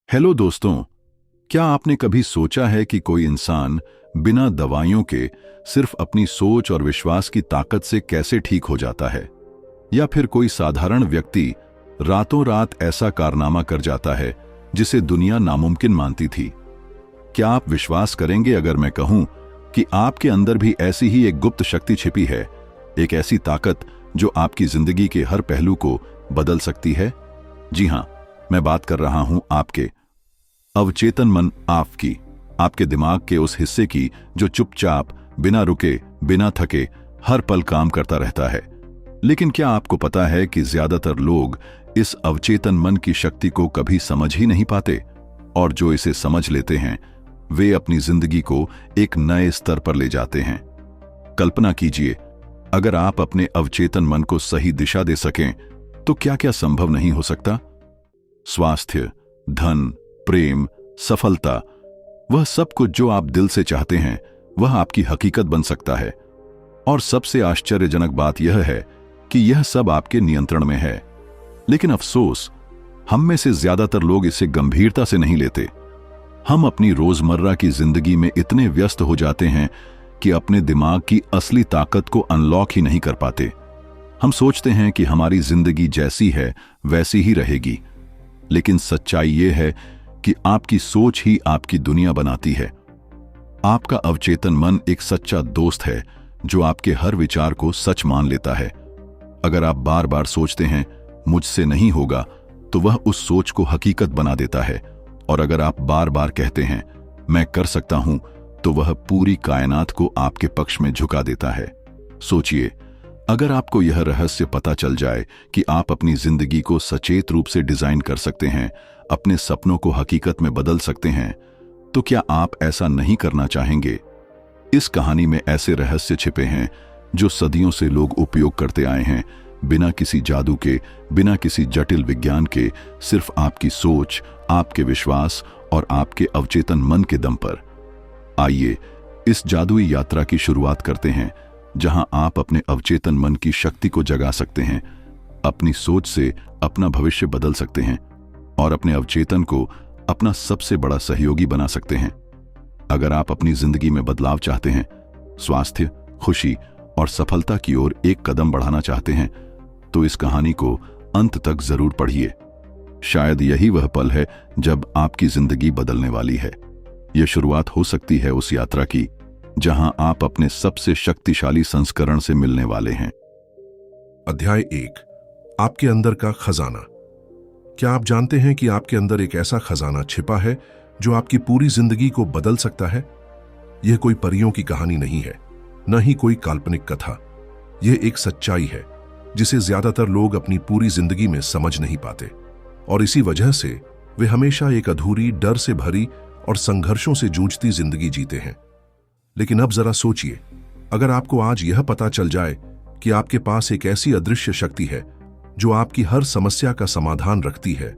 Hello दोस्तों, क्या आपने कभी सोचा है कि कोई इंसान बिना दवाइयों के सिर्फ अपनी सोच और विश्वास की ताकत से कैसे ठीक हो जाता है? या फिर कोई साधारण व्यक्ति रातों रात ऐसा कारनामा कर जाता है जिसे दुनिया नामुमकिन मानती थी? क्या आप विश्वास करेंगे अगर मैं कहूं कि आपके अंदर भी ऐसी ही एक गुप्त शक्ति छिपी है, एक ऐसी ताकत जो आपकी जिंदगी के हर पहलू को बदल सकती है? जी हां, मैं बात कर रहा हूं आपके अवचेतन मन आपके दिमाग के उस हिस्से की जो चुपचाप, बिना रुके, बिना थके हर पल काम करता रहता है। लेकिन क्या आपको पता है कि ज्यादातर लोग इस अवचेतन मन की शक्ति को कभी समझ ही नहीं पाते, और जो इसे समझ लेते हैं वे अपनी जिंदगी को एक नए स्तर पर ले जाते हैं। कल्पना कीजिए, अगर आप अपने अवचेतन मन को सही दिशा दे सकें तो क्या क्या संभव नहीं हो सकता? स्वास्थ्य, धन, प्रेम, सफलता, वह सब कुछ जो आप दिल से चाहते हैं वह आपकी हकीकत बन सकता है। और सबसे आश्चर्यजनक बात यह है कि यह सब आपके नियंत्रण में है। लेकिन अफसोस, हम में से ज्यादातर लोग इसे गंभीरता से नहीं लेते। हम अपनी रोजमर्रा की जिंदगी में इतने व्यस्त हो जाते हैं कि अपने दिमाग की असली ताकत को अनलॉक ही नहीं कर पाते। हम सोचते हैं कि हमारी जिंदगी जैसी है वैसी ही रहेगी, लेकिन सच्चाई यह है कि आपकी सोच ही आपकी दुनिया बनाती है। आपका अवचेतन मन एक सच्चा दोस्त है जो आपके हर विचार को सच मान लेता है। अगर आप बार बार सोचते हैं मुझसे नहीं होगा, तो वह उस सोच को हकीकत बना देता है। और अगर आप बार बार कहते हैं मैं कर सकता हूं, तो वह पूरी कायनात को आपके पक्ष में झुका देता है। सोचिए, अगर आपको यह रहस्य पता चल जाए कि आप अपनी जिंदगी को सचेत रूप से डिजाइन कर सकते हैं, अपने सपनों को हकीकत में बदल सकते हैं, तो क्या आप ऐसा नहीं करना चाहेंगे? इस कहानी में ऐसे रहस्य छिपे हैं जो सदियों से लोग उपयोग करते आए हैं, बिना किसी जादू के, बिना किसी जटिल विज्ञान के, सिर्फ आपकी सोच, आपके विश्वास और आपके अवचेतन मन के दम पर। आइए इस जादुई यात्रा की शुरुआत करते हैं, जहां आप अपने अवचेतन मन की शक्ति को जगा सकते हैं, अपनी सोच से अपना भविष्य बदल सकते हैं और अपने अवचेतन को अपना सबसे बड़ा सहयोगी बना सकते हैं। अगर आप अपनी जिंदगी में बदलाव चाहते हैं, स्वास्थ्य, खुशी और सफलता की ओर एक कदम बढ़ाना चाहते हैं, तो इस कहानी को अंत तक जरूर पढ़िए। शायद यही वह पल है जब आपकी जिंदगी बदलने वाली है। यह शुरुआत हो सकती है उस यात्रा की जहां आप अपने सबसे शक्तिशाली संस्करण से मिलने वाले हैं। अध्याय 1, आपके अंदर का खजाना। क्या आप जानते हैं कि आपके अंदर एक ऐसा खजाना छिपा है जो आपकी पूरी जिंदगी को बदल सकता है? यह कोई परियों की कहानी नहीं है, न ही कोई काल्पनिक कथा। यह एक सच्चाई है जिसे ज्यादातर लोग अपनी पूरी जिंदगी में समझ नहीं पाते, और इसी वजह से वे हमेशा एक अधूरी, डर से भरी और संघर्षों से जूझती जिंदगी जीते हैं। लेकिन अब जरा सोचिए, अगर आपको आज यह पता चल जाए कि आपके पास एक ऐसी अदृश्य शक्ति है जो आपकी हर समस्या का समाधान रखती है,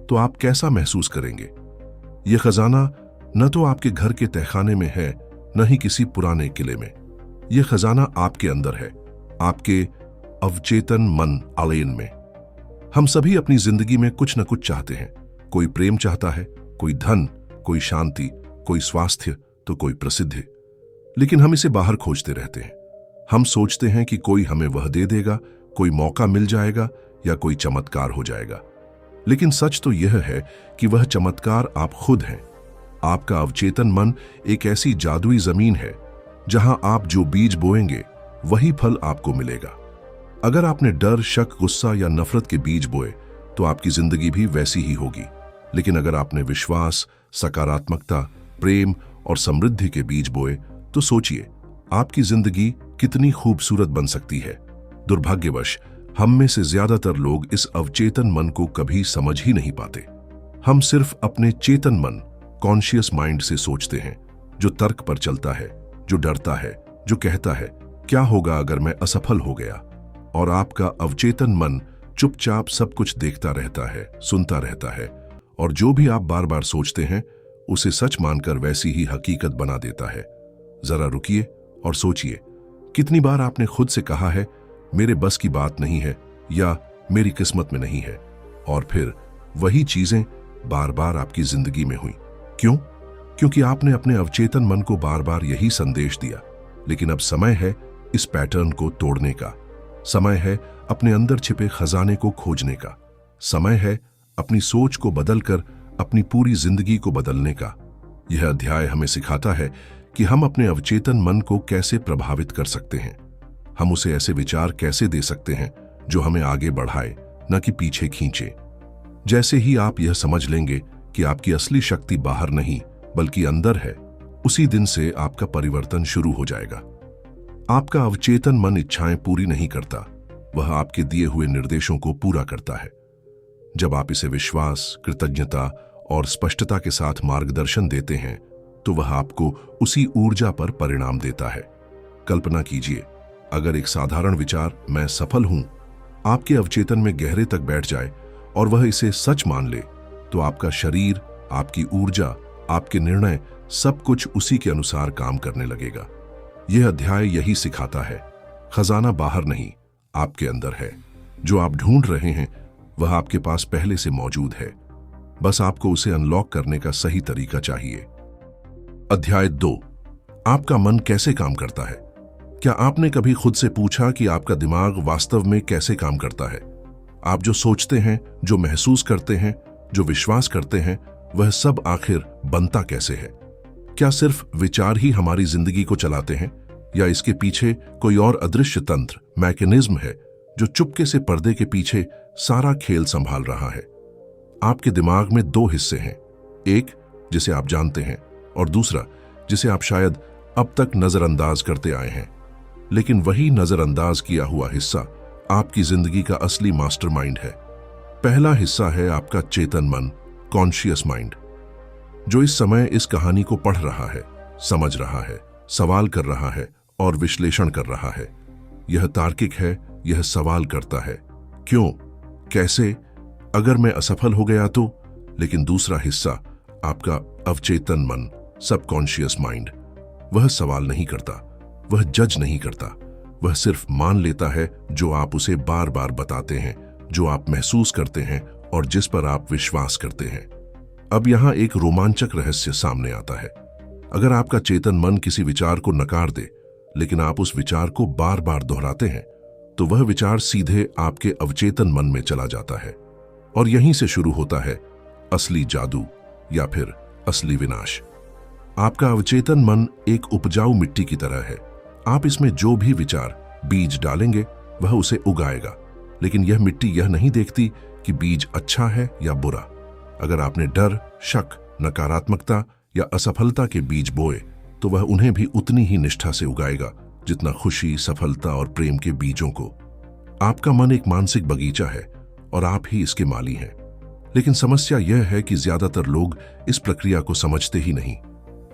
तो आप कैसा महसूस करेंगे? यह खजाना न तो आपके घर के तहखाने में है, न ही किसी पुराने किले में। यह खजाना आपके अंदर है, आपके अवचेतन मन आलयन में। हम सभी अपनी जिंदगी में कुछ न कुछ चाहते हैं। कोई प्रेम चाहता है, कोई धन, कोई शांति, कोई स्वास्थ्य, तो कोई प्रसिद्धि। लेकिन हम इसे बाहर खोजते रहते हैं। हम सोचते हैं कि कोई हमें वह दे देगा, कोई मौका मिल जाएगा या कोई चमत्कार हो जाएगा। लेकिन सच तो यह है कि वह चमत्कार आप खुद हैं। आपका अवचेतन मन एक ऐसी जादुई जमीन है जहां आप जो बीज बोएंगे वही फल आपको मिलेगा। अगर आपने डर, शक, गुस्सा या नफरत के बीज बोए तो आपकी जिंदगी भी वैसी ही होगी। लेकिन अगर आपने विश्वास, सकारात्मकता, प्रेम और समृद्धि के बीज बोए तो सोचिए आपकी जिंदगी कितनी खूबसूरत बन सकती है। दुर्भाग्यवश हम में से ज्यादातर लोग इस अवचेतन मन को कभी समझ ही नहीं पाते। हम सिर्फ अपने चेतन मन, कॉन्शियस माइंड से सोचते हैं, जो तर्क पर चलता है, जो डरता है, जो कहता है क्या होगा अगर मैं असफल हो गया। और आपका अवचेतन मन चुपचाप सब कुछ देखता रहता है, सुनता रहता है, और जो भी आप बार बार सोचते हैं उसे सच मानकर वैसी ही हकीकत बना देता है। जरा रुकिए और सोचिए, कितनी बार आपने खुद से कहा है मेरे बस की बात नहीं है या मेरी किस्मत में नहीं है, और फिर वही चीजें बार बार आपकी जिंदगी में हुई। क्यों? क्योंकि आपने अपने अवचेतन मन को बार बार यही संदेश दिया। लेकिन अब समय है इस पैटर्न को तोड़ने का। समय है अपने अंदर छिपे खजाने को खोजने का। समय है अपनी सोच को बदलकर अपनी पूरी जिंदगी को बदलने का। यह अध्याय हमें सिखाता है कि हम अपने अवचेतन मन को कैसे प्रभावित कर सकते हैं। हम उसे ऐसे विचार कैसे दे सकते हैं जो हमें आगे बढ़ाए, न कि पीछे खींचे। जैसे ही आप यह समझ लेंगे कि आपकी असली शक्ति बाहर नहीं बल्कि अंदर है, उसी दिन से आपका परिवर्तन शुरू हो जाएगा। आपका अवचेतन मन इच्छाएं पूरी नहीं करता, वह आपके दिए हुए निर्देशों को पूरा करता है। जब आप इसे विश्वास, कृतज्ञता और स्पष्टता के साथ मार्गदर्शन देते हैं, तो वह आपको उसी ऊर्जा पर परिणाम देता है। कल्पना कीजिए, अगर एक साधारण विचार मैं सफल हूं आपके अवचेतन में गहरे तक बैठ जाए और वह इसे सच मान ले, तो आपका शरीर, आपकी ऊर्जा, आपके निर्णय सब कुछ उसी के अनुसार काम करने लगेगा। यह अध्याय यही सिखाता है, खजाना बाहर नहीं, आपके अंदर है। जो आप ढूंढ रहे हैं वह आपके पास पहले से मौजूद है, बस आपको उसे अनलॉक करने का सही तरीका चाहिए। अध्याय 2, आपका मन कैसे काम करता है। क्या आपने कभी खुद से पूछा कि आपका दिमाग वास्तव में कैसे काम करता है? आप जो सोचते हैं, जो महसूस करते हैं, जो विश्वास करते हैं, वह सब आखिर बनता कैसे है? क्या सिर्फ विचार ही हमारी जिंदगी को चलाते हैं, या इसके पीछे कोई और अदृश्य तंत्र, मैकेनिज्म है जो चुपके से पर्दे के पीछे सारा खेल संभाल रहा है? आपके दिमाग में 2 हिस्से हैं, एक जिसे आप जानते हैं और दूसरा जिसे आप शायद अब तक नजरअंदाज करते आए हैं। लेकिन वही नजरअंदाज किया हुआ हिस्सा आपकी जिंदगी का असली मास्टरमाइंड है। पहला हिस्सा है आपका चेतन मन, कॉन्शियस माइंड, जो इस समय इस कहानी को पढ़ रहा है, समझ रहा है, सवाल कर रहा है और विश्लेषण कर रहा है। यह तार्किक है, यह सवाल करता है, क्यों, कैसे, अगर मैं असफल हो गया तो? लेकिन दूसरा हिस्सा आपका अवचेतन मन, सबकॉन्शियस माइंड, वह सवाल नहीं करता, वह जज नहीं करता, वह सिर्फ मान लेता है जो आप उसे बार बार बताते हैं, जो आप महसूस करते हैं और जिस पर आप विश्वास करते हैं। अब यहां एक रोमांचक रहस्य सामने आता है। अगर आपका चेतन मन किसी विचार को नकार दे, लेकिन आप उस विचार को बार बार दोहराते हैं, तो वह विचार सीधे आपके अवचेतन मन में चला जाता है और यहीं से शुरू होता है असली जादू या फिर असली विनाश। आपका अवचेतन मन एक उपजाऊ मिट्टी की तरह है। आप इसमें जो भी विचार, बीज डालेंगे वह उसे उगाएगा, लेकिन यह मिट्टी यह नहीं देखती कि बीज अच्छा है या बुरा। अगर आपने डर, शक, नकारात्मकता या असफलता के बीज बोए, तो वह उन्हें भी उतनी ही निष्ठा से उगाएगा जितना खुशी, सफलता और प्रेम के बीजों को। आपका मन एक मानसिक बगीचा है और आप ही इसके माली हैं। लेकिन समस्या यह है कि ज्यादातर लोग इस प्रक्रिया को समझते ही नहीं।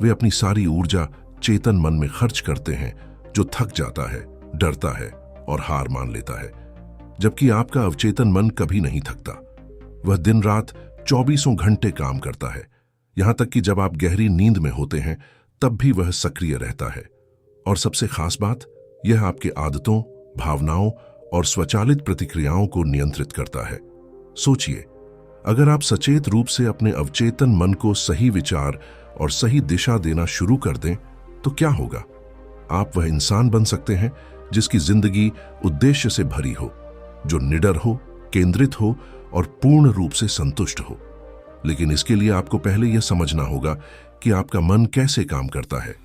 वे अपनी सारी ऊर्जा चेतन मन में खर्च करते हैं, जो थक जाता है, डरता है और हार मान लेता है। जबकि आपका अवचेतन मन कभी नहीं थकता। वह दिन रात 24 घंटे काम करता है, यहां तक कि जब आप गहरी नींद में होते हैं तब भी वह सक्रिय रहता है। और सबसे खास बात, यह आपके आदतों, भावनाओं और स्वचालित प्रतिक्रियाओं को नियंत्रित करता है। सोचिए, अगर आप सचेत रूप से अपने अवचेतन मन को सही विचार और सही दिशा देना शुरू कर दें, तो क्या होगा? आप वह इंसान बन सकते हैं जिसकी जिंदगी उद्देश्य से भरी हो, जो निडर हो, केंद्रित हो और पूर्ण रूप से संतुष्ट हो। लेकिन इसके लिए आपको पहले यह समझना होगा कि आपका मन कैसे काम करता है।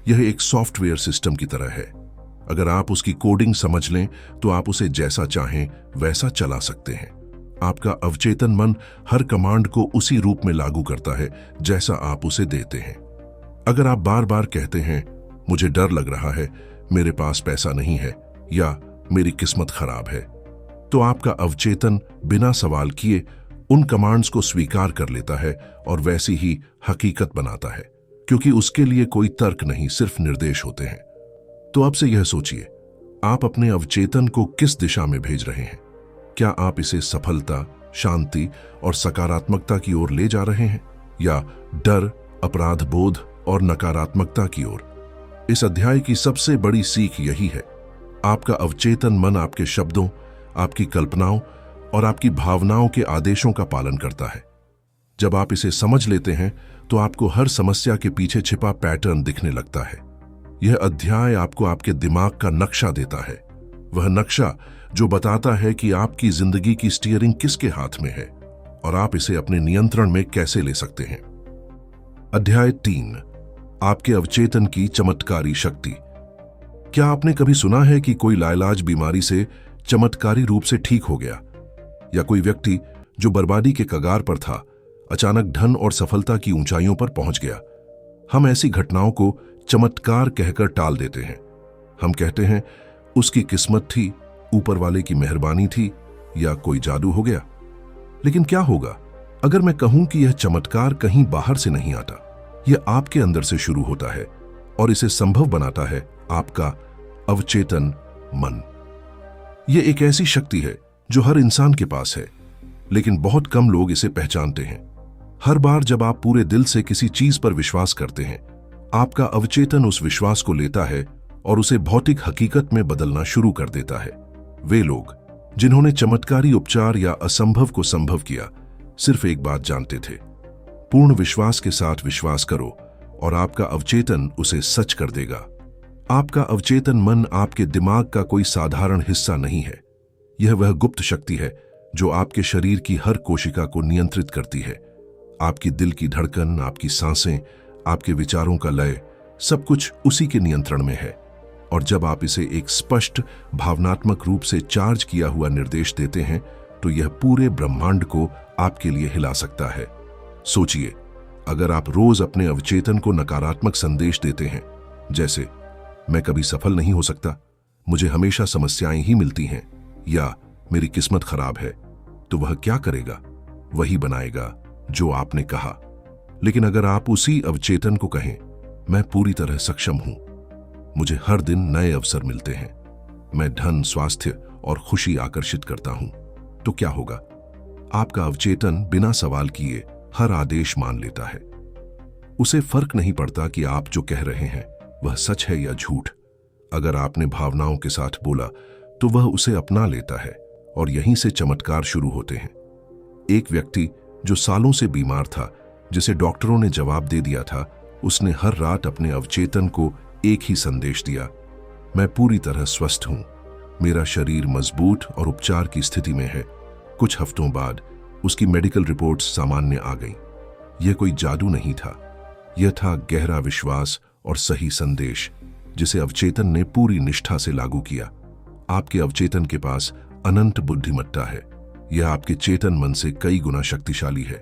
यह एक सॉफ्टवेयर सिस्टम की तरह है। अगर आप उसकी कोडिंग समझ लें, तो आप उसे जैसा चाहें वैसा चला सकते हैं। आपका अवचेतन मन हर कमांड को उसी रूप में लागू करता है जैसा आप उसे देते हैं। अगर आप बार बार कहते हैं, मुझे डर लग रहा है, मेरे पास पैसा नहीं है या मेरी किस्मत खराब है, तो आपका अवचेतन बिना सवाल किए उन कमांड्स को स्वीकार कर लेता है और वैसी ही हकीकत बनाता है, क्योंकि उसके लिए कोई तर्क नहीं, सिर्फ निर्देश होते हैं। तो अब से यह सोचिए, आप अपने अवचेतन को किस दिशा में भेज रहे हैं? क्या आप इसे सफलता, शांति और सकारात्मकता की ओर ले जा रहे हैं, या डर, अपराध बोध और नकारात्मकता की ओर? इस अध्याय की सबसे बड़ी सीख यही है, आपका अवचेतन मन आपके शब्दों, आपकी कल्पनाओं और आपकी भावनाओं के आदेशों का पालन करता है। जब आप इसे समझ लेते हैं तो आपको हर समस्या के पीछे छिपा पैटर्न दिखने लगता है। यह अध्याय आपको आपके दिमाग का नक्शा देता है, वह नक्शा जो बताता है कि आपकी जिंदगी की स्टीयरिंग किसके हाथ में है और आप इसे अपने नियंत्रण में कैसे ले सकते हैं। अध्याय 3, आपके अवचेतन की चमत्कारी शक्ति। क्या आपने कभी सुना है कि कोई लाइलाज बीमारी से चमत्कारी रूप से ठीक हो गया, या कोई व्यक्ति जो बर्बादी के कगार पर था अचानक धन और सफलता की ऊंचाइयों पर पहुंच गया? हम ऐसी घटनाओं को चमत्कार कहकर टाल देते हैं। हम कहते हैं उसकी किस्मत थी, ऊपर वाले की मेहरबानी थी, या कोई जादू हो गया। लेकिन क्या होगा अगर मैं कहूं कि यह चमत्कार कहीं बाहर से नहीं आता, यह आपके अंदर से शुरू होता है और इसे संभव बनाता है आपका अवचेतन मन। यह एक ऐसी शक्ति है जो हर इंसान के पास है, लेकिन बहुत कम लोग इसे पहचानते हैं। हर बार जब आप पूरे दिल से किसी चीज पर विश्वास करते हैं, आपका अवचेतन उस विश्वास को लेता है और उसे भौतिक हकीकत में बदलना शुरू कर देता है। वे लोग जिन्होंने चमत्कारी उपचार या असंभव को संभव किया, सिर्फ एक बात जानते थे, पूर्ण विश्वास के साथ विश्वास करो और आपका अवचेतन उसे सच कर देगा। आपका अवचेतन मन आपके दिमाग का कोई साधारण हिस्सा नहीं है। यह वह गुप्त शक्ति है जो आपके शरीर की हर कोशिका को नियंत्रित करती है। आपकी दिल की धड़कन, आपकी सांसें, आपके विचारों का लय, सब कुछ उसी के नियंत्रण में है। और जब आप इसे एक स्पष्ट भावनात्मक रूप से चार्ज किया हुआ निर्देश देते हैं, तो यह पूरे ब्रह्मांड को आपके लिए हिला सकता है। सोचिए, अगर आप रोज अपने अवचेतन को नकारात्मक संदेश देते हैं, जैसे मैं कभी सफल नहीं हो सकता, मुझे हमेशा समस्याएं ही मिलती हैं, या मेरी किस्मत खराब है, तो वह क्या करेगा? वही बनाएगा जो आपने कहा। लेकिन अगर आप उसी अवचेतन को कहें, मैं पूरी तरह सक्षम हूं, मुझे हर दिन नए अवसर मिलते हैं, मैं धन, स्वास्थ्य और खुशी आकर्षित करता हूं, तो क्या होगा? आपका अवचेतन बिना सवाल किए हर आदेश मान लेता है। उसे फर्क नहीं पड़ता कि आप जो कह रहे हैं वह सच है या झूठ। अगर आपने भावनाओं के साथ बोला तो वह उसे अपना लेता है और यहीं से चमत्कार शुरू होते हैं। एक व्यक्ति जो सालों से बीमार था, जिसे डॉक्टरों ने जवाब दे दिया था, उसने हर रात अपने अवचेतन को एक ही संदेश दिया, मैं पूरी तरह स्वस्थ हूं, मेरा शरीर मजबूत और उपचार की स्थिति में है। कुछ हफ्तों बाद उसकी मेडिकल रिपोर्ट्स सामान्य आ गईं। यह कोई जादू नहीं था, यह था गहरा विश्वास और सही संदेश, जिसे अवचेतन ने पूरी निष्ठा से लागू किया। आपके अवचेतन के पास अनंत बुद्धिमत्ता है। यह आपके चेतन मन से कई गुना शक्तिशाली है।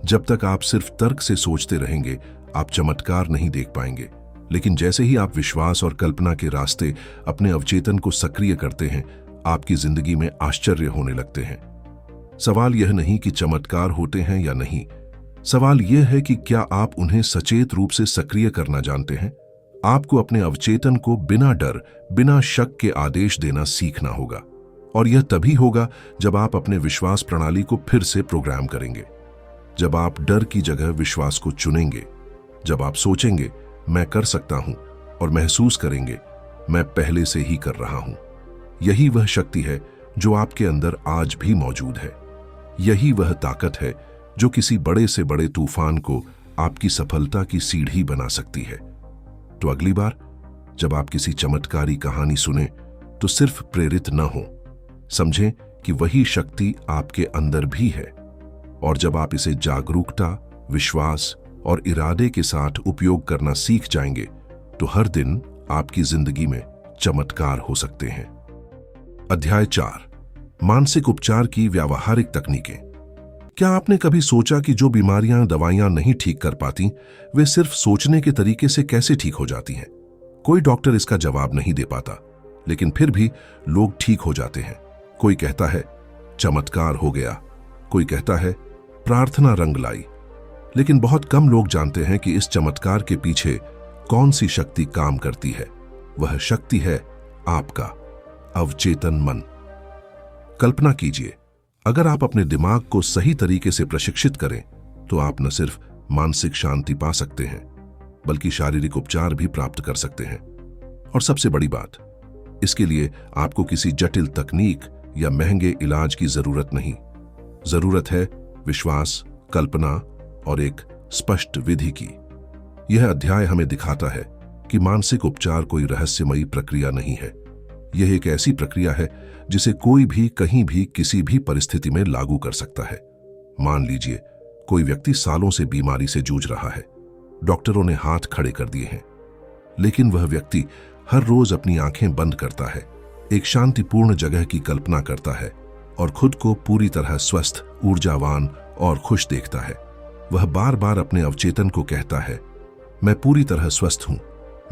जब तक आप सिर्फ तर्क से सोचते रहेंगे, आप चमत्कार नहीं देख पाएंगे। लेकिन जैसे ही आप विश्वास और कल्पना के रास्ते अपने अवचेतन को सक्रिय करते हैं, आपकी जिंदगी में आश्चर्य होने लगते हैं। सवाल यह नहीं कि चमत्कार होते हैं या नहीं, सवाल यह है कि क्या आप उन्हें सचेत रूप से सक्रिय करना जानते हैं। आपको अपने अवचेतन को बिना डर, बिना शक के आदेश देना सीखना होगा, और यह तभी होगा जब आप अपने विश्वास प्रणाली को फिर से प्रोग्राम करेंगे। जब आप डर की जगह विश्वास को चुनेंगे, जब आप सोचेंगे मैं कर सकता हूं, और महसूस करेंगे मैं पहले से ही कर रहा हूं। यही वह शक्ति है जो आपके अंदर आज भी मौजूद है। यही वह ताकत है जो किसी बड़े से बड़े तूफान को आपकी सफलता की सीढ़ी बना सकती है। तो अगली बार जब आप किसी चमत्कारी कहानी सुने, तो सिर्फ प्रेरित न हो, समझें कि वही शक्ति आपके अंदर भी है। और जब आप इसे जागरूकता, विश्वास और इरादे के साथ उपयोग करना सीख जाएंगे, तो हर दिन आपकी जिंदगी में चमत्कार हो सकते हैं। अध्याय 4, मानसिक उपचार की व्यावहारिक तकनीकें। क्या आपने कभी सोचा कि जो बीमारियां दवाइयां नहीं ठीक कर पाती, वे सिर्फ सोचने के तरीके से कैसे ठीक हो जाती हैं? कोई डॉक्टर इसका जवाब नहीं दे पाता, लेकिन फिर भी लोग ठीक हो जाते हैं। कोई कहता है चमत्कार हो गया, कोई कहता है प्रार्थना रंग लाई। लेकिन बहुत कम लोग जानते हैं कि इस चमत्कार के पीछे कौन सी शक्ति काम करती है। वह शक्ति है आपका अवचेतन मन। कल्पना कीजिए, अगर आप अपने दिमाग को सही तरीके से प्रशिक्षित करें, तो आप न सिर्फ मानसिक शांति पा सकते हैं, बल्कि शारीरिक उपचार भी प्राप्त कर सकते हैं। और सबसे बड़ी बात, इसके लिए आपको किसी जटिल तकनीक या महंगे इलाज की जरूरत नहीं। जरूरत है विश्वास, कल्पना और एक स्पष्ट विधि की। यह अध्याय हमें दिखाता है कि मानसिक उपचार कोई रहस्यमयी प्रक्रिया नहीं है। यह एक ऐसी प्रक्रिया है जिसे कोई भी कहीं भी किसी भी परिस्थिति में लागू कर सकता है। मान लीजिए कोई व्यक्ति सालों से बीमारी से जूझ रहा है, डॉक्टरों ने हाथ खड़े कर दिए हैं, लेकिन वह व्यक्ति हर रोज अपनी आंखें बंद करता है, एक शांतिपूर्ण जगह की कल्पना करता है और खुद को पूरी तरह स्वस्थ, ऊर्जावान और खुश देखता है। वह बार बार अपने अवचेतन को कहता है, मैं पूरी तरह स्वस्थ हूं,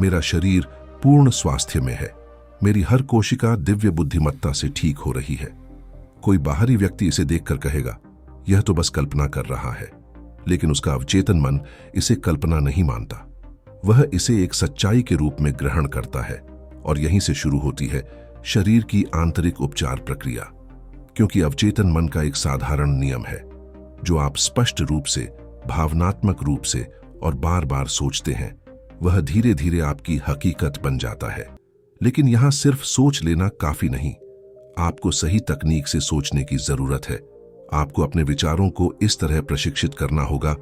मेरा शरीर पूर्ण स्वास्थ्य में है, मेरी हर कोशिका दिव्य बुद्धिमत्ता से ठीक हो रही है। कोई बाहरी व्यक्ति इसे देखकर कहेगा, यह तो बस कल्पना कर रहा है, लेकिन उसका अवचेतन मन इसे कल्पना नहीं मानता। वह इसे एक सच्चाई के रूप में ग्रहण करता है और यहीं से शुरू होती है शरीर की आंतरिक उपचार प्रक्रिया। क्योंकि अवचेतन मन का एक साधारण नियम है, जो आप स्पष्ट रूप से, भावनात्मक रूप से और बार बार सोचते हैं, वह धीरे धीरे आपकी हकीकत बन जाता है। लेकिन यहां सिर्फ सोच लेना काफी नहीं, आपको सही तकनीक से सोचने की जरूरत है। आपको अपने विचारों को इस तरह प्रशिक्षित करना होगा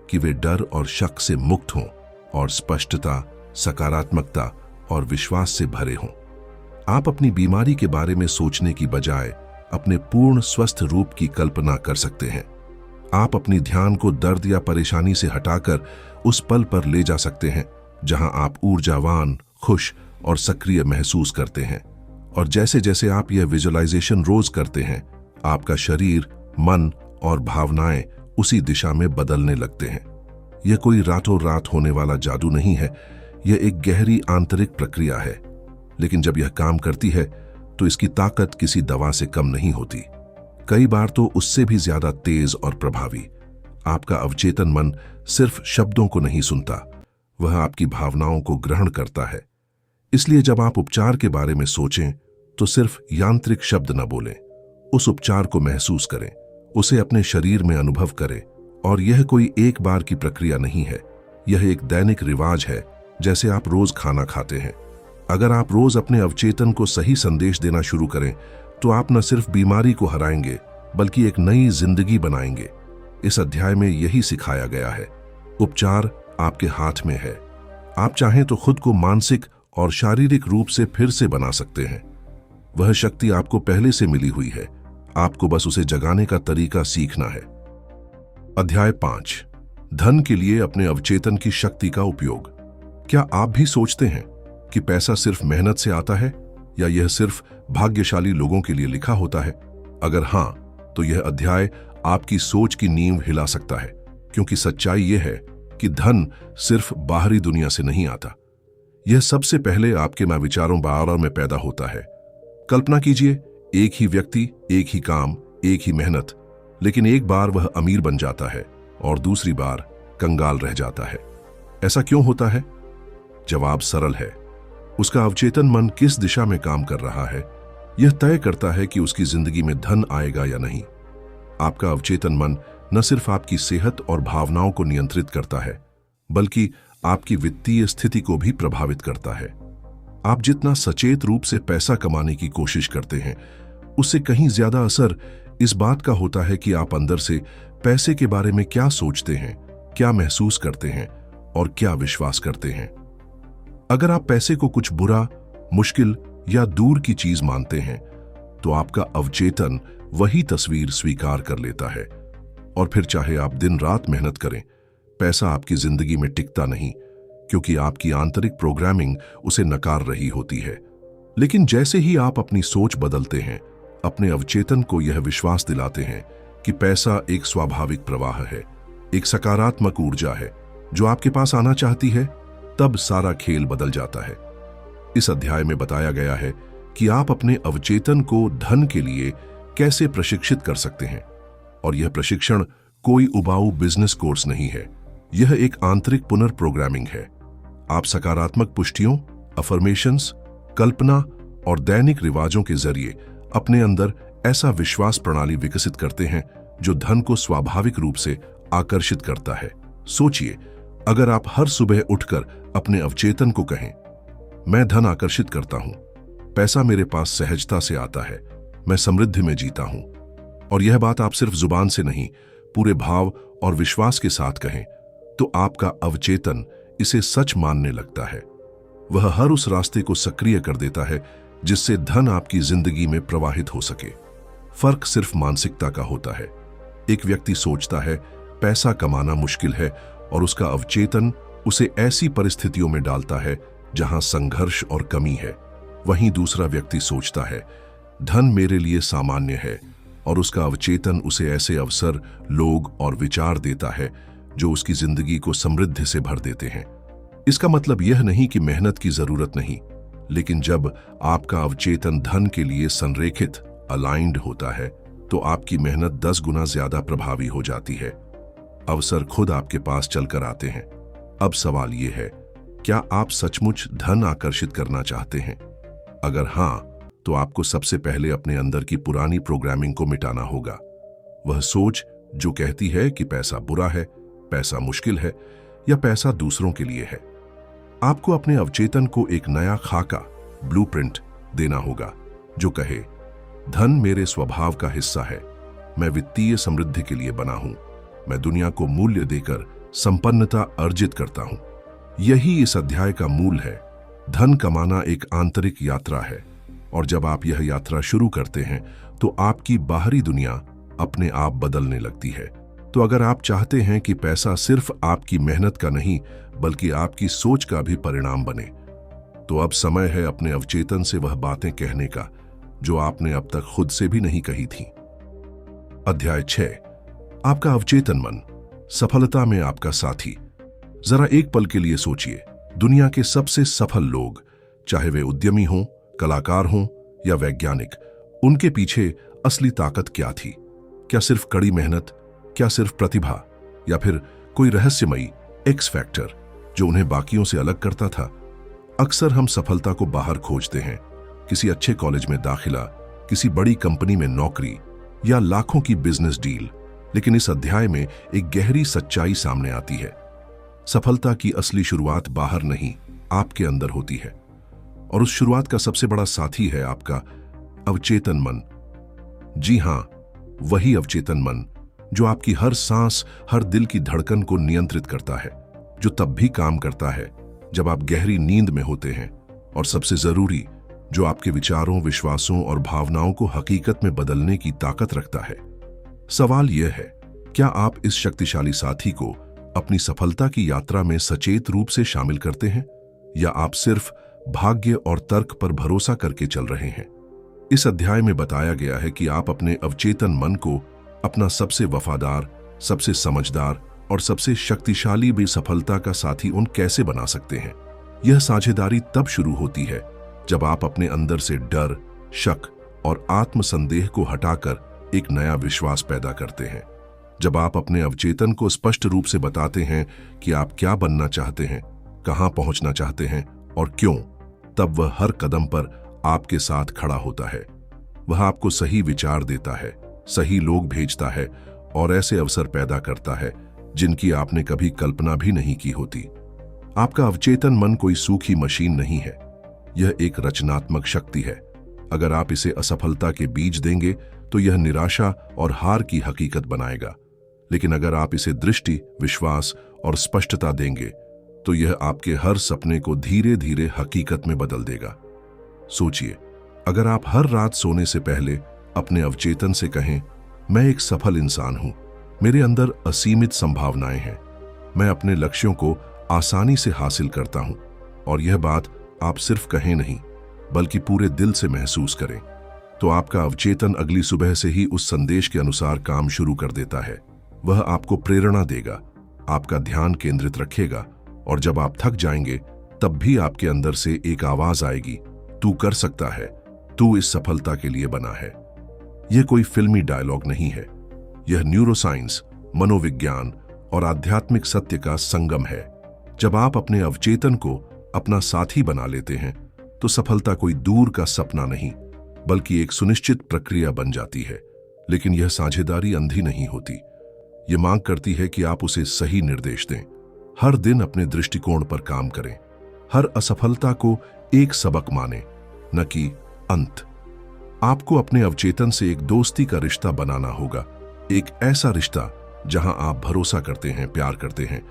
कि वे डर और शक से मुक्त हों और स्पष्टता, सकारात्मकता और विश्वास से भरे हों। आप अपनी बीमारी के बारे में सोचने की बजाय अपने पूर्ण स्वस्थ रूप की कल्पना कर सकते हैं। आप अपनी ध्यान को दर्द या परेशानी से हटाकर उस पल पर ले जा सकते हैं जहां आप ऊर्जावान, खुश और सक्रिय महसूस करते हैं। और जैसे जैसे आप यह विजुअलाइजेशन रोज करते हैं, आपका शरीर, मन और भावनाएं उसी दिशा में बदलने लगते हैं। यह कोई रातों रात होने वाला जादू नहीं है, यह एक गहरी आंतरिक प्रक्रिया है। लेकिन जब यह काम करती है तो इसकी ताकत किसी दवा से कम नहीं होती, कई बार तो उससे भी ज्यादा तेज और प्रभावी। आपका अवचेतन मन सिर्फ शब्दों को नहीं सुनता, वह आपकी भावनाओं को ग्रहण करता है। इसलिए जब आप उपचार के बारे में सोचें तो सिर्फ यांत्रिक शब्द न बोलें, उस उपचार को महसूस करें, उसे अपने शरीर में अनुभव करें। और यह कोई एक बार की प्रक्रिया नहीं है, यह एक दैनिक रिवाज है, जैसे आप रोज खाना खाते हैं। अगर आप रोज अपने अवचेतन को सही संदेश देना शुरू करें तो आप न सिर्फ बीमारी को हराएंगे बल्कि एक नई जिंदगी बनाएंगे। इस अध्याय में यही सिखाया गया है, उपचार आपके हाथ में है। आप चाहें तो खुद को मानसिक और शारीरिक रूप से फिर से बना सकते हैं। वह शक्ति आपको पहले से मिली हुई है, आपको बस उसे जगाने का तरीका सीखना है। अध्याय 5, धन के लिए अपने अवचेतन की शक्ति का उपयोग। क्या आप भी सोचते हैं कि पैसा सिर्फ मेहनत से आता है या यह सिर्फ भाग्यशाली लोगों के लिए लिखा होता है? अगर हां, तो यह अध्याय आपकी सोच की नींव हिला सकता है, क्योंकि सच्चाई यह है कि धन सिर्फ बाहरी दुनिया से नहीं आता। यह सबसे पहले आपके विचारों बार में पैदा होता है। कल्पना कीजिए, एक ही व्यक्ति, एक ही काम, एक ही मेहनत, लेकिन एक बार वह अमीर बन जाता है और दूसरी बार कंगाल रह जाता है। ऐसा क्यों होता है? जवाब सरल है, उसका अवचेतन मन किस दिशा में काम कर रहा है यह तय करता है कि उसकी जिंदगी में धन आएगा या नहीं। आपका अवचेतन मन न सिर्फ आपकी सेहत और भावनाओं को नियंत्रित करता है, बल्कि आपकी वित्तीय स्थिति को भी प्रभावित करता है। आप जितना सचेत रूप से पैसा कमाने की कोशिश करते हैं, उससे कहीं ज्यादा असर इस बात का होता है कि आप अंदर से पैसे के बारे में क्या सोचते हैं, क्या महसूस करते हैं और क्या विश्वास करते हैं। अगर आप पैसे को कुछ बुरा, मुश्किल या दूर की चीज मानते हैं, तो आपका अवचेतन वही तस्वीर स्वीकार कर लेता है। और फिर चाहे आप दिन रात मेहनत करें, पैसा आपकी जिंदगी में टिकता नहीं, क्योंकि आपकी आंतरिक प्रोग्रामिंग उसे नकार रही होती है। लेकिन जैसे ही आप अपनी सोच बदलते हैं, अपने अवचेतन को यह विश्वास दिलाते हैं कि पैसा एक स्वाभाविक प्रवाह है, एक सकारात्मक ऊर्जा है जो आपके पास आना चाहती है, तब सारा खेल बदल जाता है। इस अध्याय में बताया गया है कि आप अपने अवचेतन को धन के लिए कैसे प्रशिक्षित कर सकते हैं। और यह प्रशिक्षण कोई उबाऊ बिजनेस कोर्स नहीं है, यह एक आंतरिक पुनर्प्रोग्रामिंग है। आप सकारात्मक पुष्टियों, अफर्मेशंस, कल्पना और दैनिक रिवाजों के जरिए अपने अंदर ऐसा विश्वास प्रणाली विकसित करते हैं जो धन को स्वाभाविक रूप से आकर्षित करता है। सोचिए, अगर आप हर सुबह उठकर अपने अवचेतन को कहें, मैं धन आकर्षित करता हूं, पैसा मेरे पास सहजता से आता है, मैं समृद्धि में जीता हूं, और यह बात आप सिर्फ जुबान से नहीं, पूरे भाव और विश्वास के साथ कहें, तो आपका अवचेतन इसे सच मानने लगता है। वह हर उस रास्ते को सक्रिय कर देता है जिससे धन आपकी जिंदगी में प्रवाहित हो सके। फर्क सिर्फ मानसिकता का होता है। एक व्यक्ति सोचता है पैसा कमाना मुश्किल है और उसका अवचेतन उसे ऐसी परिस्थितियों में डालता है जहां संघर्ष और कमी है। वहीं दूसरा व्यक्ति सोचता है धन मेरे लिए सामान्य है और उसका अवचेतन उसे ऐसे अवसर, लोग और विचार देता है जो उसकी जिंदगी को समृद्धि से भर देते हैं। इसका मतलब यह नहीं कि मेहनत की जरूरत नहीं, लेकिन जब आपका अवचेतन धन के लिए संरेखित, अलाइंड होता है, तो आपकी मेहनत 10 गुना ज्यादा प्रभावी हो जाती है। अवसर खुद आपके पास चलकर आते हैं। अब सवाल यह है, क्या आप सचमुच धन आकर्षित करना चाहते हैं? अगर हां, तो आपको सबसे पहले अपने अंदर की पुरानी प्रोग्रामिंग को मिटाना होगा। वह सोच जो कहती है कि पैसा बुरा है, पैसा मुश्किल है या पैसा दूसरों के लिए है। आपको अपने अवचेतन को एक नया खाका, ब्लूप्रिंट देना होगा जो कहे धन मेरे स्वभाव का हिस्सा है, मैं वित्तीय समृद्धि के लिए बना हूं, मैं दुनिया को मूल्य देकर संपन्नता अर्जित करता हूं। यही इस अध्याय का मूल है। धन कमाना एक आंतरिक यात्रा है और जब आप यह यात्रा शुरू करते हैं तो आपकी बाहरी दुनिया अपने आप बदलने लगती है। तो अगर आप चाहते हैं कि पैसा सिर्फ आपकी मेहनत का नहीं बल्कि आपकी सोच का भी परिणाम बने, तो अब समय है अपने अवचेतन से वह बातें कहने का जो आपने अब तक खुद से भी नहीं कही थी। अध्याय 6, आपका अवचेतन मन, सफलता में आपका साथी। जरा एक पल के लिए सोचिए, दुनिया के सबसे सफल लोग, चाहे वे उद्यमी हों, कलाकार हों या वैज्ञानिक, उनके पीछे असली ताकत क्या थी? क्या सिर्फ कड़ी मेहनत, क्या सिर्फ प्रतिभा, या फिर कोई रहस्यमयी एक्स फैक्टर जो उन्हें बाकियों से अलग करता था? अक्सर हम सफलता को बाहर खोजते हैं, किसी अच्छे कॉलेज में दाखिला, किसी बड़ी कंपनी में नौकरी या लाखों की बिजनेस डील। लेकिन इस अध्याय में एक गहरी सच्चाई सामने आती है। सफलता की असली शुरुआत बाहर नहीं, आपके अंदर होती है, और उस शुरुआत का सबसे बड़ा साथी है आपका अवचेतन मन। जी हां, वही अवचेतन मन जो आपकी हर सांस, हर दिल की धड़कन को नियंत्रित करता है, जो तब भी काम करता है जब आप गहरी नींद में होते हैं, और सबसे जरूरी, जो आपके विचारों, विश्वासों और भावनाओं को हकीकत में बदलने की ताकत रखता है। सवाल यह है, क्या आप इस शक्तिशाली साथी को अपनी सफलता की यात्रा में सचेत रूप से शामिल करते हैं, या आप सिर्फ भाग्य और तर्क पर भरोसा करके चल रहे हैं? इस अध्याय में बताया गया है कि आप अपने अवचेतन मन को अपना सबसे वफादार, सबसे समझदार और सबसे शक्तिशाली भी सफलता का साथी उन कैसे बना सकते हैं। यह साझेदारी तब शुरू होती है जब आप अपने अंदर से डर, शक और आत्मसंदेह को हटाकर एक नया विश्वास पैदा करते हैं। जब आप अपने अवचेतन को स्पष्ट रूप से बताते हैं कि आप क्या बनना चाहते हैं, कहां पहुंचना चाहते हैं और क्यों, तब वह हर कदम पर आपके साथ खड़ा होता है। वह आपको सही विचार देता है, सही लोग भेजता है और ऐसे अवसर पैदा करता है जिनकी आपने कभी कल्पना भी नहीं की होती। आपका अवचेतन मन कोई सूखी मशीन नहीं है, यह एक रचनात्मक शक्ति है। अगर आप इसे असफलता के बीज देंगे तो यह निराशा और हार की हकीकत बनाएगा, लेकिन अगर आप इसे दृष्टि, विश्वास और स्पष्टता देंगे तो यह आपके हर सपने को धीरे धीरे हकीकत में बदल देगा। सोचिए, अगर आप हर रात सोने से पहले अपने अवचेतन से कहें, मैं एक सफल इंसान हूं, मेरे अंदर असीमित संभावनाएं हैं, मैं अपने लक्ष्यों को आसानी से हासिल करता हूं, और यह बात आप सिर्फ कहें नहीं बल्कि पूरे दिल से महसूस करें, तो आपका अवचेतन अगली सुबह से ही उस संदेश के अनुसार काम शुरू कर देता है। वह आपको प्रेरणा देगा, आपका ध्यान केंद्रित रखेगा, और जब आप थक जाएंगे तब भी आपके अंदर से एक आवाज आएगी, तू कर सकता है, तू इस सफलता के लिए बना है। यह कोई फिल्मी डायलॉग नहीं है, यह न्यूरोसाइंस, मनोविज्ञान और आध्यात्मिक सत्य का संगम है। जब आप अपने अवचेतन को अपना साथी बना लेते हैं तो सफलता कोई दूर का सपना नहीं बल्कि एक सुनिश्चित प्रक्रिया बन जाती है। लेकिन यह साझेदारी अंधी नहीं होती, यह मांग करती है कि आप उसे सही निर्देश दें, हर दिन अपने दृष्टिकोण पर काम करें, हर असफलता को एक सबक माने, न कि अंत। आपको अपने अवचेतन से एक दोस्ती का रिश्ता बनाना होगा, एक ऐसा रिश्ता जहां आप भरोसा करते हैं, प्यार करते हैं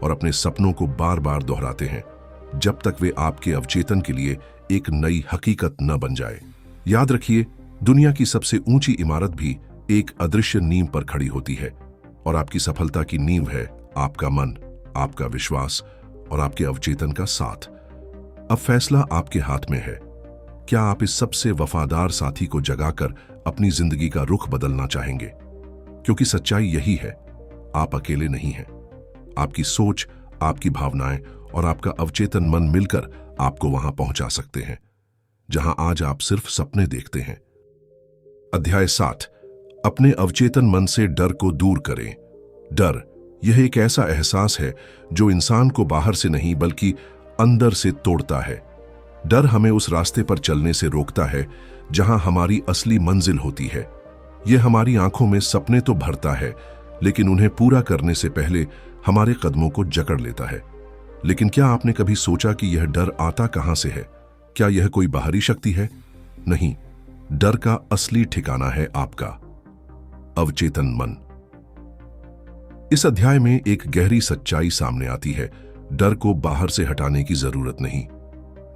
और अपने सपनों को बार बार दोहराते हैं जब तक वे आपके अवचेतन के लिए एक नई हकीकत न बन जाए। याद रखिए, दुनिया की सबसे ऊंची इमारत भी एक अदृश्य नींव पर खड़ी होती है और आपकी सफलता की नींव है आपका मन, आपका विश्वास और आपके अवचेतन का साथ। अब फैसला आपके हाथ में है। क्या आप इस सबसे वफादार साथी को जगाकर अपनी जिंदगी का रुख बदलना चाहेंगे? क्योंकि सच्चाई यही है, आप अकेले नहीं हैं। आपकी सोच, आपकी भावनाएं और आपका अवचेतन मन मिलकर आपको वहां पहुंचा सकते हैं जहां आज आप सिर्फ सपने देखते हैं। अध्याय 7, अपने अवचेतन मन से डर को दूर करें। डर यह एक ऐसा एहसास है जो इंसान को बाहर से नहीं बल्कि अंदर से तोड़ता है। डर हमें उस रास्ते पर चलने से रोकता है जहां हमारी असली मंजिल होती है। यह हमारी आंखों में सपने तो भरता है, लेकिन उन्हें पूरा करने से पहले हमारे कदमों को जकड़ लेता है। लेकिन क्या आपने कभी सोचा कि यह डर आता कहां से है? क्या यह कोई बाहरी शक्ति है? नहीं, डर का असली ठिकाना है आपका अवचेतन मन। इस अध्याय में एक गहरी सच्चाई सामने आती है। डर को बाहर से हटाने की जरूरत नहीं,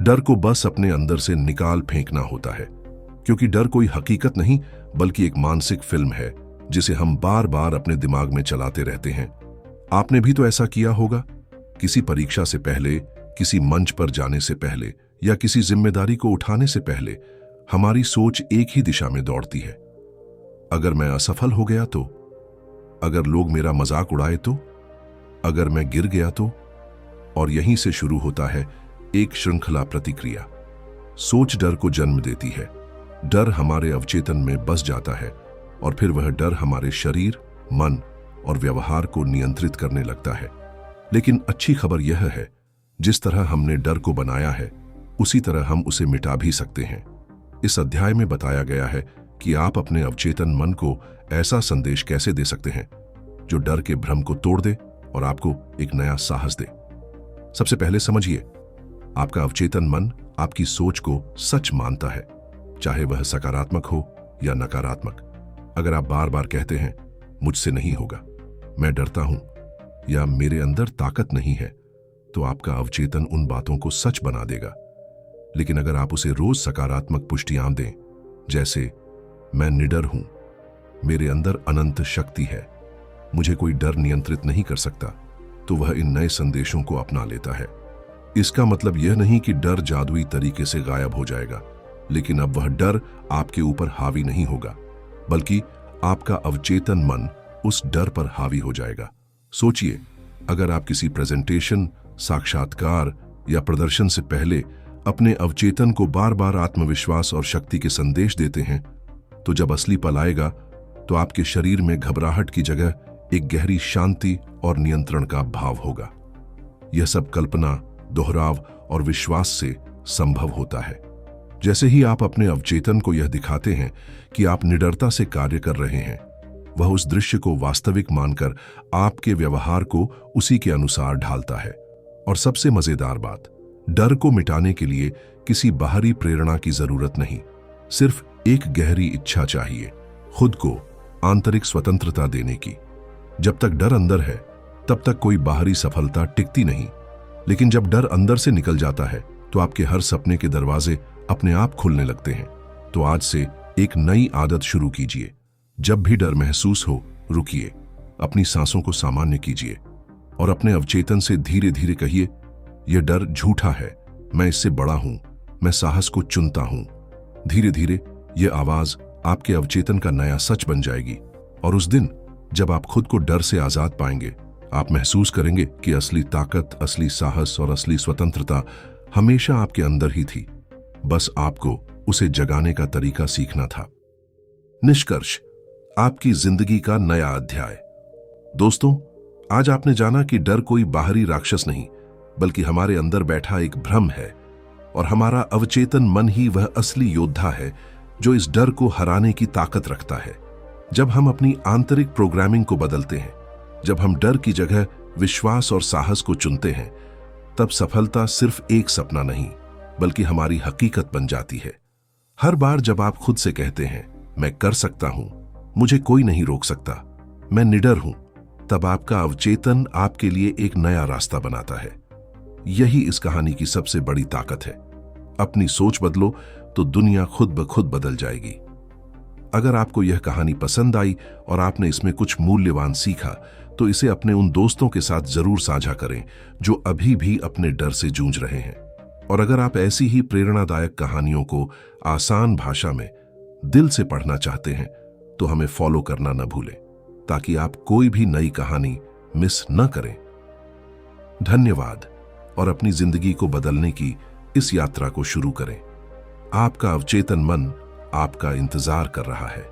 डर को बस अपने अंदर से निकाल फेंकना होता है। क्योंकि डर कोई हकीकत नहीं बल्कि एक मानसिक फिल्म है जिसे हम बार बार अपने दिमाग में चलाते रहते हैं। आपने भी तो ऐसा किया होगा। किसी परीक्षा से पहले, किसी मंच पर जाने से पहले या किसी जिम्मेदारी को उठाने से पहले हमारी सोच एक ही दिशा में दौड़ती है। अगर मैं असफल हो गया तो? अगर लोग मेरा मजाक उड़ाए तो? अगर मैं गिर गया तो? और यहीं से शुरू होता है एक श्रृंखला प्रतिक्रिया। सोच डर को जन्म देती है, डर हमारे अवचेतन में बस जाता है और फिर वह डर हमारे शरीर, मन और व्यवहार को नियंत्रित करने लगता है। लेकिन अच्छी खबर यह है, जिस तरह हमने डर को बनाया है उसी तरह हम उसे मिटा भी सकते हैं। इस अध्याय में बताया गया है कि आप अपने अवचेतन मन को ऐसा संदेश कैसे दे सकते हैं जो डर के भ्रम को तोड़ दे और आपको एक नया साहस दे। सबसे पहले समझिए, आपका अवचेतन मन आपकी सोच को सच मानता है, चाहे वह सकारात्मक हो या नकारात्मक। अगर आप बार बार कहते हैं मुझसे नहीं होगा, मैं डरता हूं या मेरे अंदर ताकत नहीं है, तो आपका अवचेतन उन बातों को सच बना देगा। लेकिन अगर आप उसे रोज सकारात्मक पुष्टियां दें, जैसे मैं निडर हूं, मेरे अंदर अनंत शक्ति है, मुझे कोई डर नियंत्रित नहीं कर सकता, तो वह इन नए संदेशों को अपना लेता है। इसका मतलब यह नहीं कि डर जादुई तरीके से गायब हो जाएगा, लेकिन अब वह डर आपके ऊपर हावी नहीं होगा, बल्कि आपका अवचेतन मन उस डर पर हावी हो जाएगा। सोचिए, अगर आप किसी प्रेजेंटेशन, साक्षात्कार या प्रदर्शन से पहले अपने अवचेतन को बार बार आत्मविश्वास और शक्ति के संदेश देते हैं, तो जब असली पल आएगा तो आपके शरीर में घबराहट की जगह एक गहरी शांति और नियंत्रण का भाव होगा। यह सब कल्पना, दोहराव और विश्वास से संभव होता है। जैसे ही आप अपने अवचेतन को यह दिखाते हैं कि आप निडरता से कार्य कर रहे हैं, वह उस दृश्य को वास्तविक मानकर आपके व्यवहार को उसी के अनुसार ढालता है। और सबसे मजेदार बात, डर को मिटाने के लिए किसी बाहरी प्रेरणा की जरूरत नहीं, सिर्फ एक गहरी इच्छा चाहिए, खुद को आंतरिक स्वतंत्रता देने की। जब तक डर अंदर है तब तक कोई बाहरी सफलता टिकती नहीं, लेकिन जब डर अंदर से निकल जाता है तो आपके हर सपने के दरवाजे अपने आप खुलने लगते हैं। तो आज से एक नई आदत शुरू कीजिए। जब भी डर महसूस हो, रुकिए, अपनी सांसों को सामान्य कीजिए और अपने अवचेतन से धीरे धीरे कहिए, यह डर झूठा है, मैं इससे बड़ा हूं, मैं साहस को चुनता हूं। धीरे धीरे यह आवाज आपके अवचेतन का नया सच बन जाएगी और उस दिन जब आप खुद को डर से आजाद पाएंगे, आप महसूस करेंगे कि असली ताकत, असली साहस और असली स्वतंत्रता हमेशा आपके अंदर ही थी, बस आपको उसे जगाने का तरीका सीखना था। निष्कर्ष, आपकी जिंदगी का नया अध्याय। दोस्तों, आज आपने जाना कि डर कोई बाहरी राक्षस नहीं, बल्कि हमारे अंदर बैठा एक भ्रम है और हमारा अवचेतन मन ही वह असली योद्धा है जो इस डर को हराने की ताकत रखता है। जब हम अपनी आंतरिक प्रोग्रामिंग को बदलते हैं, जब हम डर की जगह विश्वास और साहस को चुनते हैं, तब सफलता सिर्फ एक सपना नहीं बल्कि हमारी हकीकत बन जाती है। हर बार जब आप खुद से कहते हैं, मैं कर सकता हूं, मुझे कोई नहीं रोक सकता, मैं निडर हूं, तब आपका अवचेतन आपके लिए एक नया रास्ता बनाता है। यही इस कहानी की सबसे बड़ी ताकत है। अपनी सोच बदलो तो दुनिया खुद ब खुद बदल जाएगी। अगर आपको यह कहानी पसंद आई और आपने इसमें कुछ मूल्यवान सीखा, तो इसे अपने उन दोस्तों के साथ जरूर साझा करें जो अभी भी अपने डर से जूझ रहे हैं। और अगर आप ऐसी ही प्रेरणादायक कहानियों को आसान भाषा में दिल से पढ़ना चाहते हैं, तो हमें फॉलो करना न भूलें, ताकि आप कोई भी नई कहानी मिस न करें। धन्यवाद, और अपनी जिंदगी को बदलने की इस यात्रा को शुरू करें। आपका अवचेतन मन आपका इंतजार कर रहा है।